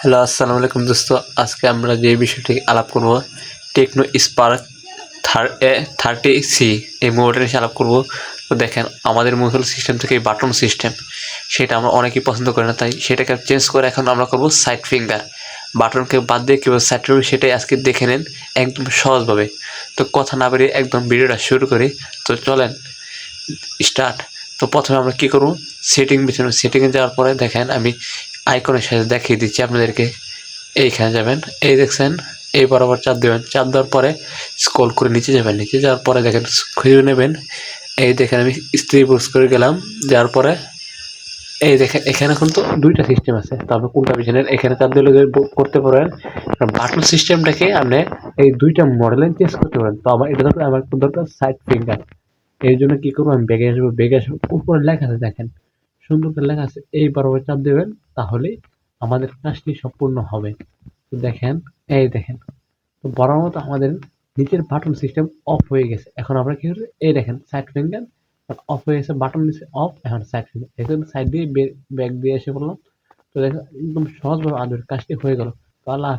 Hello, আসসালামু আলাইকুম দোস্ত। আজকে আমরা যে বিষয়টি আলাপ করব, টেকনো স্পার্ক 30C এই মোবাইলটা নিয়ে আলাপ করব। তো দেখেন, আমাদের মূল সিস্টেম থেকে বাটন সিস্টেম, সেটা আমরা অনেকেই পছন্দ করি না, তাই সেটাকে চেঞ্জ করে এখন আমরা করব সাইড ফিঙ্গার। বাটনকে বাদ দিয়ে কীভাবে সাইড ফিঙ্গার সেটাই আজকে দেখে নেন একদম সহজভাবে। তো কথা না বেরিয়ে একদম ভিডিওটা শুরু করি। তো চলেন স্টার্ট। তো প্রথমে আমরা কী করব, সেটিংয়ে যাওয়ার পরে দেখেন আমি আইকনের সাথে দেখিয়ে দিচ্ছি আপনাদেরকে। এইখানে যাবেন, এই দেখছেন, এই বরাবর চাপ দেবেন। চাপ দেওয়ার পরে স্ক্রল করে নিচে যাবেন, নিচে যাওয়ার পরে দেখেন খুঁজে নেবেন। এই দেখেন আমি স্ত্রী পোস্ট করে গেলাম, যাওয়ার পরে এই দেখেন এখানে কিন্তু দুইটা সিস্টেম আছে। তো আপনি কোনটা বেছে নেন, এখানে চাপ দিলে করতে পারেন। বাটন সিস্টেমটাকে আপনি এই দুইটা মডেলে চেঞ্জ করতে পারেন। তো আমার এটা আমার দরকার সাইড ফিঙ্গার। এর জন্য কি করবো, আমি বেগে আসবো, উপরে লেখা আছে দেখেন, সুন্দর করে লেখা আছে, এই বরাবর চাপ দেবেন, তাহলেই আমাদের কাজটি সম্পূর্ণ হবে। তো দেখেন, এই দেখেন, তো বরাবর মতো আমাদের নিচের বাটন সিস্টেম অফ হয়ে গেছে। এখন আমরা কি করবো, এই দেখেন সাইড ফিঙ্গার অফ হয়ে গেছে, বাটন নিচে অফ, এখন সাইড ফিঙ্গার এখন সাইড দিয়ে ব্যাক দিয়ে এসে বললাম। তো দেখেন একদম সহজভাবে আমাদের কাজটি হয়ে গেল। তো আল্লাহ